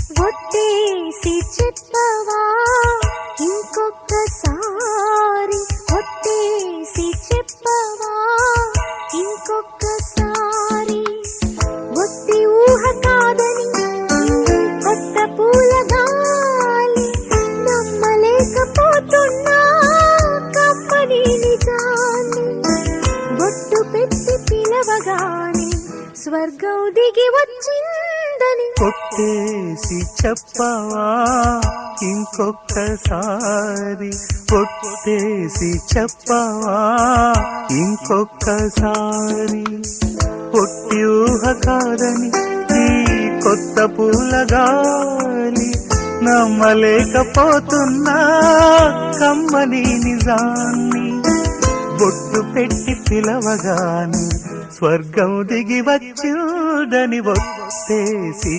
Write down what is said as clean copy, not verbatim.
ఒట్టేసి చెప్పవా ఇంకొక్కసారి, ఒట్టేసి చెప్పవా ఇంకొక్కసారి. ఒట్టి ఊహ కాదని కొత్త పూల గాలి, నమ్మలేకపోతున్నా కమ్మని నిజాన్ని. బొట్టు పెట్టి పిలవగానే స్వర్గం దిగి వచ్చిందని, కొట్టేసి చెప్పవా ఇంకొక్కసారి, కొట్టేసి చెప్పవా ఇంకొక్కసారి. పొట్టి ఊహ కాదని ఈ కొత్త పూల గాలి, నమ్మలేకపోతున్నా కమ్మని నిజాన్ని. బొట్టు పెట్టి పిలవగాని స్వర్గం దిగి వచ్చిందని ఒట్టేసి